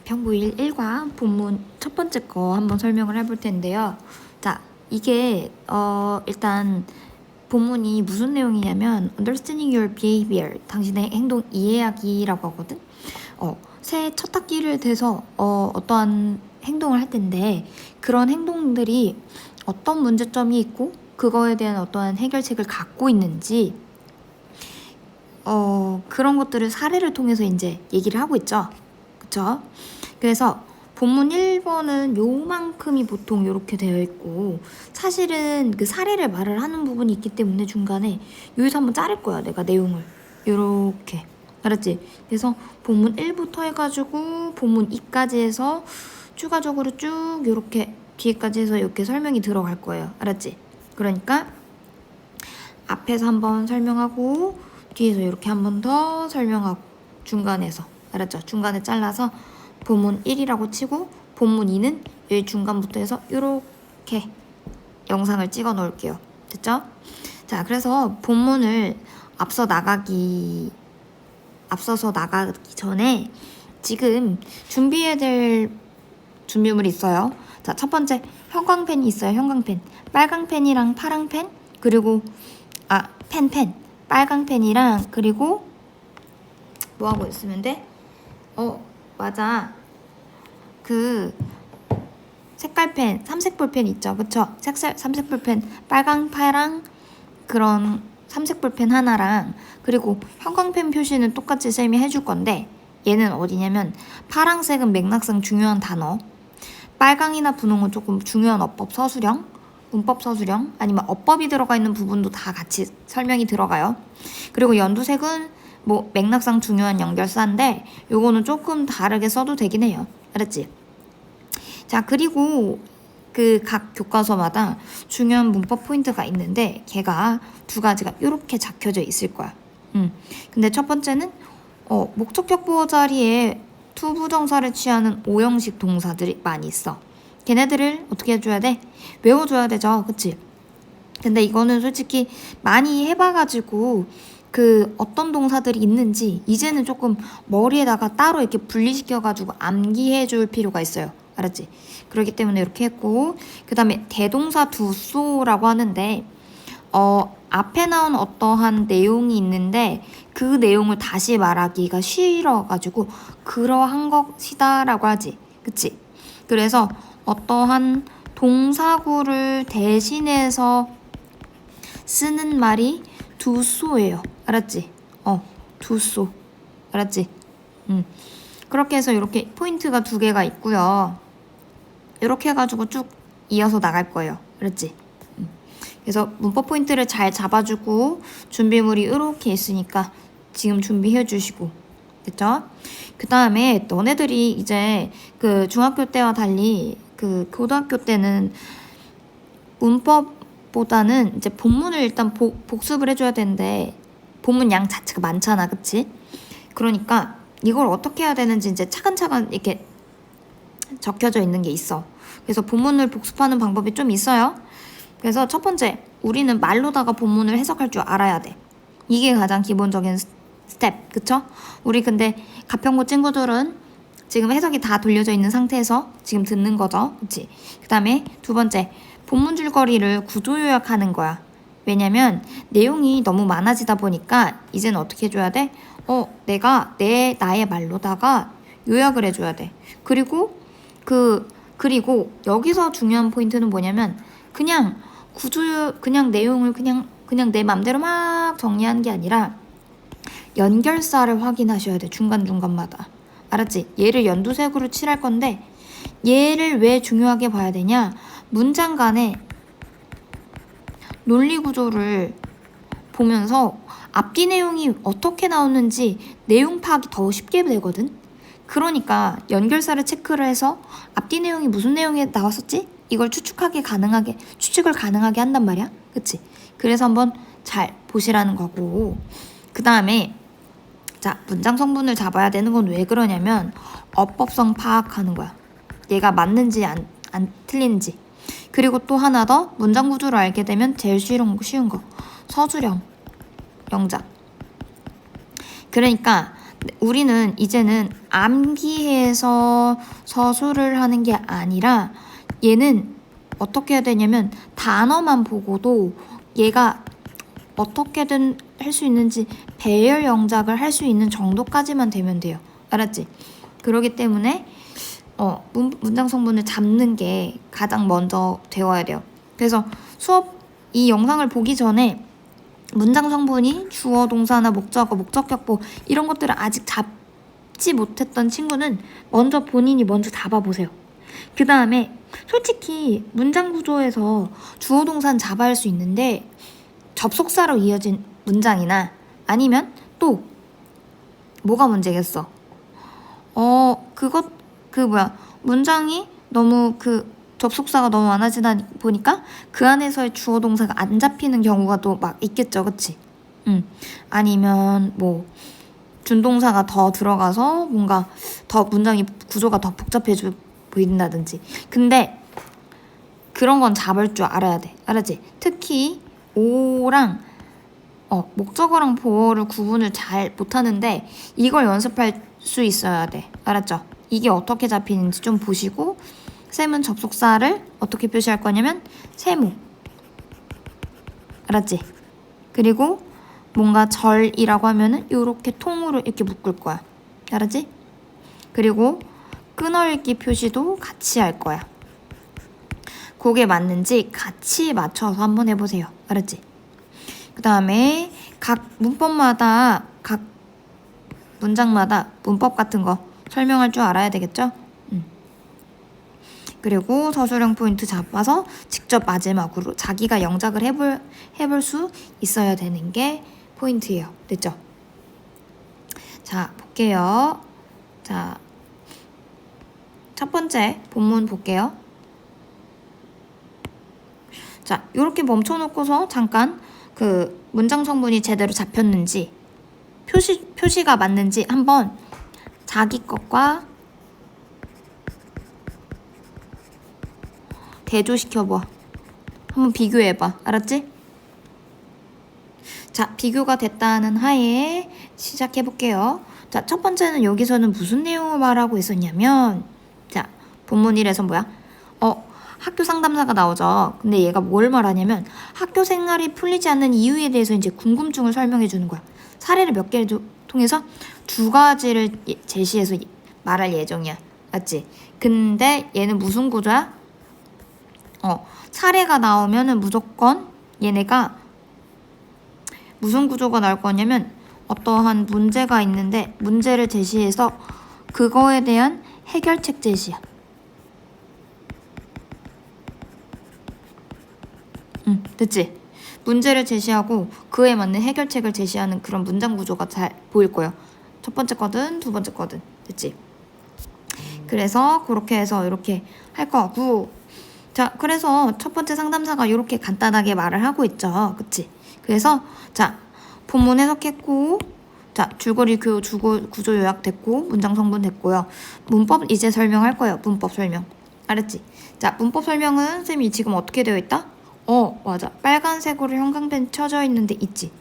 가평부일 1과 본문 첫 번째 거 한번 설명을 해볼 텐데요. 자, 이게 일단 본문이 무슨 내용이냐면 Understanding your behavior, 당신의 행동 이해하기라고 하거든. 새해 첫 학기를 돼서 어떠한 행동을 할 텐데 그런 행동들이 어떤 문제점이 있고 그거에 대한 어떠한 해결책을 갖고 있는지 그런 것들을 사례를 통해서 이제 얘기를 하고 있죠. 그쵸? 그래서 본문 1번은 요만큼이 보통 이렇게 되어 있고 사실은 그 사례를 말을 하는 부분이 있기 때문에 중간에 여기서 한번 자를 거야 내가 내용을 요렇게 알았지? 그래서 본문 1부터 해가지고 본문 2까지 해서 추가적으로 쭉 요렇게 뒤에까지 해서 이렇게 설명이 들어갈 거예요. 알았지? 그러니까 앞에서 한번 설명하고 뒤에서 이렇게 한 번 더 설명하고 중간에서 알았죠? 중간에 잘라서 본문 1이라고 치고 본문 2는 여기 중간부터 해서 이렇게 영상을 찍어 놓을게요. 됐죠? 자, 그래서 본문을 앞서서 나가기 전에 지금 준비해야 될 준비물이 있어요. 자, 첫 번째 형광펜이 있어요. 형광펜. 빨강 펜이랑 파랑 펜 그리고 펜. 빨강 펜이랑 그리고 뭐 하고 있으면 돼? 맞아. 그 색깔 펜, 삼색 볼펜 있죠. 그쵸? 삼색 볼펜, 빨강, 파랑 그런 삼색 볼펜 하나랑 그리고 형광펜 표시는 똑같이 쌤이 해줄 건데 얘는 어디냐면 파랑색은 맥락상 중요한 단어, 빨강이나 분홍은 조금 중요한 어법 서술형, 문법 서술형 아니면 어법이 들어가 있는 부분도 다 같이 설명이 들어가요. 그리고 연두색은 뭐 맥락상 중요한 연결사인데 요거는 조금 다르게 써도 되긴 해요. 알았지? 자, 그리고 그 각 교과서마다 중요한 문법 포인트가 있는데 걔가 두 가지가 이렇게 적혀져 있을 거야. 근데 첫 번째는 목적격 보호 자리에 투부정사를 취하는 오형식 동사들이 많이 있어. 걔네들을 어떻게 해줘야 돼? 외워줘야 되죠. 그치? 근데 이거는 솔직히 많이 해봐가지고 그 어떤 동사들이 있는지 이제는 조금 머리에다가 따로 이렇게 분리시켜가지고 암기해 줄 필요가 있어요. 알았지? 그렇기 때문에 이렇게 했고 그 다음에 대동사 두소라고 하는데 앞에 나온 어떠한 내용이 있는데 그 내용을 다시 말하기가 싫어가지고 그러한 것이다라고 하지. 그치? 그래서 어떠한 동사구를 대신해서 쓰는 말이 두소예요. 알았지? 두소. 알았지? 그렇게 해서 이렇게 포인트가 두 개가 있고요. 이렇게 해가지고 쭉 이어서 나갈 거예요. 알았지? 그래서 문법 포인트를 잘 잡아주고 준비물이 이렇게 있으니까 지금 준비해 주시고 됐죠? 그 다음에 너네들이 이제 그 중학교 때와 달리 그 고등학교 때는 문법보다는 이제 본문을 일단 복습을 해줘야 되는데 본문 양 자체가 많잖아. 그치? 그러니까 이걸 어떻게 해야 되는지 이제 차근차근 이렇게 적혀져 있는 게 있어. 그래서 본문을 복습하는 방법이 좀 있어요. 그래서 첫 번째, 우리는 말로다가 본문을 해석할 줄 알아야 돼. 이게 가장 기본적인 스텝, 그쵸? 우리 근데 가평고 친구들은 지금 해석이 다 돌려져 있는 상태에서 지금 듣는 거죠. 그치? 그 다음에 두 번째, 본문 줄거리를 구조 요약하는 거야. 왜냐면 내용이 너무 많아지다 보니까 이제는 어떻게 해줘야 돼? 내가 나의 말로다가 요약을 해줘야 돼. 그리고 여기서 중요한 포인트는 뭐냐면 그냥 그냥 내용을 그냥 내 맘대로 막 정리하는 게 아니라 연결사를 확인하셔야 돼. 중간중간마다. 알았지? 얘를 연두색으로 칠할 건데 얘를 왜 중요하게 봐야 되냐? 문장 간의 논리 구조를 보면서 앞뒤 내용이 어떻게 나오는지 내용 파악이 더 쉽게 되거든. 그러니까 연결사를 체크를 해서 앞뒤 내용이 무슨 내용에 나왔었지? 이걸 추측을 가능하게 한단 말이야. 그치? 그래서 한번 잘 보시라는 거고 그 다음에 자, 문장 성분을 잡아야 되는 건 왜 그러냐면 어법성 파악하는 거야. 얘가 맞는지 안 틀린지. 그리고 또 하나 더 문장 구조를 알게 되면 제일 쉬운 거 서술형 영작. 그러니까 우리는 이제는 암기해서 서술을 하는 게 아니라 얘는 어떻게 해야 되냐면 단어만 보고도 얘가 어떻게든 할 수 있는지 배열 영작을 할 수 있는 정도까지만 되면 돼요. 알았지? 그러기 때문에 문장 성분을 잡는 게 가장 먼저 되어야 돼요. 그래서 수업 이 영상을 보기 전에 문장 성분이 주어, 동사나 목적어, 목적격보 이런 것들을 아직 잡지 못했던 친구는 본인이 먼저 잡아보세요. 그 다음에 솔직히 문장 구조에서 주어, 동사는 잡아야 할 수 있는데 접속사로 이어진 문장이나 아니면 또 뭐가 문제겠어? 문장이 너무 접속사가 너무 많아지다 보니까 그 안에서의 주어 동사가 안 잡히는 경우가 또 막 있겠죠, 그치? 아니면 뭐 준동사가 더 들어가서 뭔가 더 문장이 구조가 더 복잡해져 보인다든지. 근데 그런 건 잡을 줄 알아야 돼, 알았지? 특히 오랑 목적어랑 보어를 구분을 잘 못하는데 이걸 연습할 수 있어야 돼, 알았죠? 이게 어떻게 잡히는지 좀 보시고 쌤은 접속사를 어떻게 표시할 거냐면 세모, 알았지? 그리고 뭔가 절이라고 하면은 요렇게 통으로 이렇게 묶을 거야, 알았지? 그리고 끊어읽기 표시도 같이 할 거야. 그게 맞는지 같이 맞춰서 한번 해보세요, 알았지? 그 다음에 각 문법마다 각 문장마다 문법 같은 거 설명할 줄 알아야 되겠죠? 그리고 서술형 포인트 잡아서 직접 마지막으로 자기가 영작을 해볼 수 있어야 되는 게 포인트예요. 됐죠? 자, 볼게요. 자, 첫 번째 본문 볼게요. 자, 이렇게 멈춰놓고서 잠깐 그 문장 성분이 제대로 잡혔는지 표시가 맞는지 한번 자기 것과 대조시켜봐. 한번 비교해봐. 알았지? 자, 비교가 됐다는 하에 시작해볼게요. 자, 첫 번째는 여기서는 무슨 내용을 말하고 있었냐면, 자, 본문 1에서 뭐야? 학교 상담사가 나오죠. 근데 얘가 뭘 말하냐면 학교 생활이 풀리지 않는 이유에 대해서 이제 궁금증을 설명해 주는 거야. 사례를 몇 개를 통해서 2가지를 제시해서 말할 예정이야. 맞지? 근데 얘는 무슨 구조야? 사례가 나오면은 무조건 얘네가 무슨 구조가 나올 거냐면 어떠한 문제가 있는데 문제를 제시해서 그거에 대한 해결책 제시야. 됐지? 문제를 제시하고 그에 맞는 해결책을 제시하는 그런 문장 구조가 잘 보일 거예요. 첫 번째 거든 두 번째 거든. 됐지? 그래서 그렇게 해서 이렇게 할 거고, 자, 그래서 첫 번째 상담사가 이렇게 간단하게 말을 하고 있죠. 그치? 그래서 자, 본문 해석했고, 자, 줄거리 구조 요약 됐고, 문장 성분 됐고요. 문법 이제 설명할 거예요. 문법 설명. 알았지? 자, 문법 설명은 쌤이 지금 어떻게 되어 있다? 맞아. 빨간색으로 형광펜 쳐져 있는데 있지.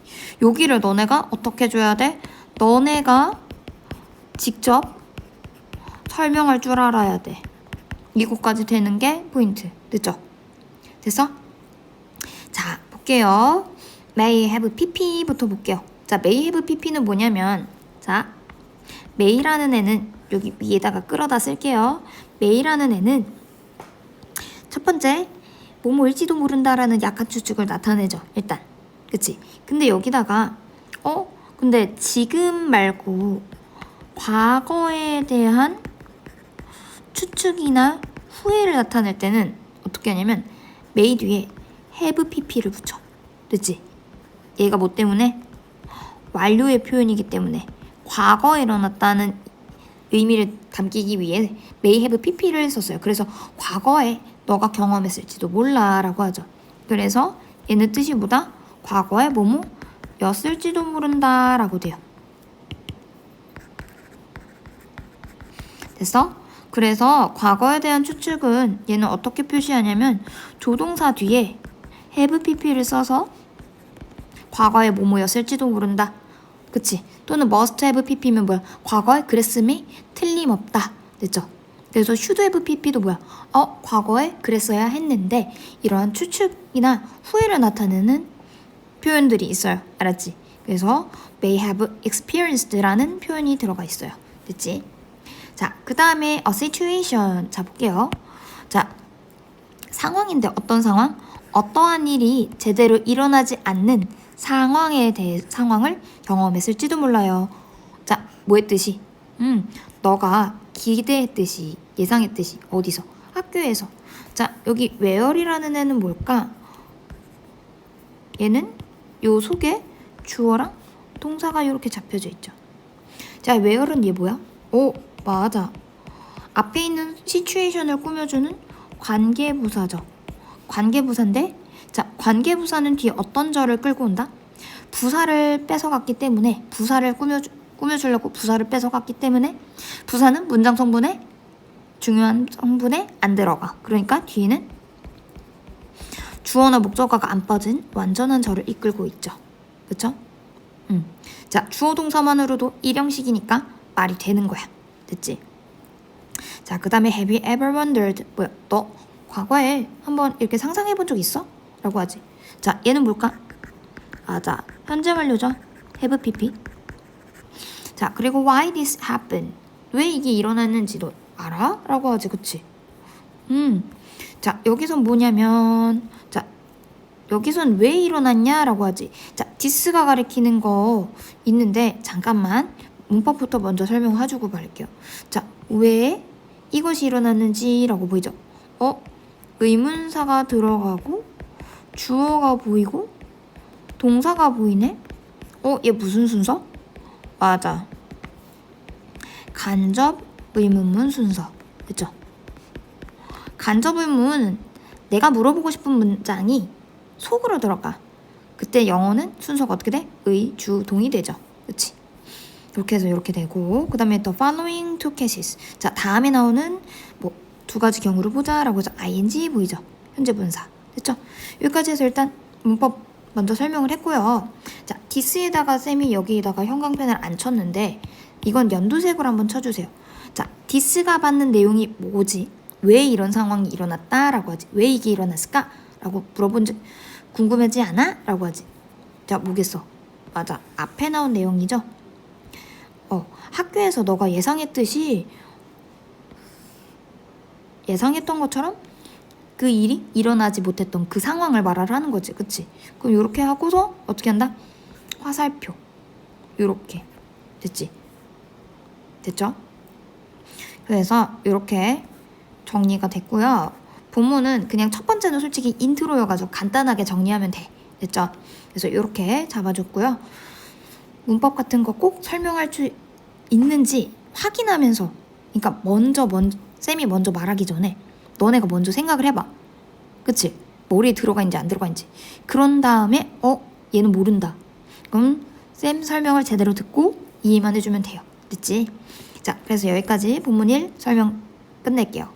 여기를 너네가 어떻게 줘야 돼? 너네가 직접 설명할 줄 알아야 돼. 이거까지 되는 게 포인트. 됐죠? 됐어? 자, 볼게요. May have pp부터 볼게요. 자, may have pp는 뭐냐면, 자, may라는 애는 여기 위에다가 끌어다 쓸게요. may라는 애는 첫 번째 뭐뭐일지도 모른다라는 약간 추측을 나타내죠. 일단. 그치? 근데 여기다가 근데 지금 말고 과거에 대한 추측이나 후회를 나타낼 때는 어떻게 하냐면 may 뒤에 have pp를 붙여. 됐지? 얘가 뭐 때문에? 완료의 표현이기 때문에 과거에 일어났다는 의미를 담기기 위해 may have pp를 썼어요. 그래서 과거에 너가 경험했을지도 몰라 라고 하죠. 그래서 얘는 뜻이 뭐다? 과거에 뭐뭐였을지도 모른다 라고 돼요. 됐어? 그래서 과거에 대한 추측은 얘는 어떻게 표시하냐면 조동사 뒤에 have pp를 써서 과거에 뭐뭐였을지도 모른다. 그치? 또는 must have pp면 뭐야? 과거에 그랬음이 틀림없다. 됐죠? 그래서 should have pp도 뭐야? 과거에 그랬어야 했는데 이러한 추측이나 후회를 나타내는 표현들이 있어요. 알았지? 그래서 may have experienced라는 표현이 들어가 있어요. 됐지? 자, 그 다음에 a situation. 자, 볼게요. 자, 상황인데 어떤 상황? 어떠한 일이 제대로 일어나지 않는 상황을 경험했을지도 몰라요. 자, 뭐 했듯이? 너가 기대했듯이, 예상했듯이, 어디서? 학교에서. 자, 여기 where이라는 애는 뭘까? 얘는 요 속에 주어랑 동사가 이렇게 잡혀져 있죠. 자, where는 얘 뭐야? 오, 맞아. 앞에 있는 시츄에이션을 꾸며주는 관계부사죠. 관계부사인데, 자, 관계부사는 뒤에 어떤 절을 끌고 온다? 부사를 뺏어갔기 때문에, 부사를 꾸며주려고 부사를 뺏어갔기 때문에, 부사는 문장 성분에, 중요한 성분에 안 들어가. 그러니까 뒤에는 주어나 목적어가 안 빠진 완전한 절을 이끌고 있죠. 그쵸? 자, 주어 동사만으로도 일형식이니까 말이 되는 거야. 됐지? 자, 그 다음에 have you ever wondered? 뭐야? 너 과거에 한번 이렇게 상상해 본 적 있어? 라고 하지. 자, 얘는 뭘까? 맞아. 현재 완료죠. have pp. 자, 그리고 why this happened? 왜 이게 일어났는지 너 알아? 라고 하지. 그치? 자, 여기선 뭐냐면, 자, 여기선 왜 일어났냐? 라고 하지. 자, this가 가리키는 거 있는데, 잠깐만. 문법부터 먼저 설명해주고 말게요. 자, 왜 이것이 일어났는지 라고 보이죠? 의문사가 들어가고, 주어가 보이고, 동사가 보이네? 얘 무슨 순서? 맞아. 간접 의문문 순서. 그쵸? 간접 의문, 내가 물어보고 싶은 문장이 속으로 들어가. 그때 영어는 순서가 어떻게 돼? 의, 주, 동이 되죠. 그치? 이렇게 해서 이렇게 되고, 그 다음에 the following two cases. 자, 다음에 나오는 뭐 두 가지 경우를 보자 라고 해서 ing 보이죠? 현재 분사. 됐죠? 여기까지 해서 일단 문법 먼저 설명을 했고요. 자, this에다가 쌤이 여기에다가 형광펜을 안 쳤는데 이건 연두색으로 한번 쳐주세요. 자, this가 받는 내용이 뭐지? 왜 이런 상황이 일어났다? 라고 하지. 왜 이게 일어났을까? 라고 물어본 적 궁금하지 않아? 라고 하지. 자, 뭐겠어? 맞아. 앞에 나온 내용이죠? 학교에서 너가 예상했던 것처럼 그 일이 일어나지 못했던 그 상황을 말을 하는 거지. 그치? 그럼 이렇게 하고서 어떻게 한다? 화살표. 이렇게. 됐지? 됐죠? 그래서 이렇게 정리가 됐고요. 본문은 그냥 첫 번째는 솔직히 인트로여가지고 간단하게 정리하면 돼. 됐죠? 그래서 이렇게 잡아줬고요. 문법 같은 거 꼭 설명할 수 있는지 확인하면서, 그러니까 쌤이 먼저 말하기 전에 너네가 먼저 생각을 해봐. 그치? 머리에 들어가 있는지 안 들어가 있는지. 그런 다음에 얘는 모른다. 그럼 쌤 설명을 제대로 듣고 이해만 해주면 돼요. 됐지? 자, 그래서 여기까지 본문 1 설명 끝낼게요.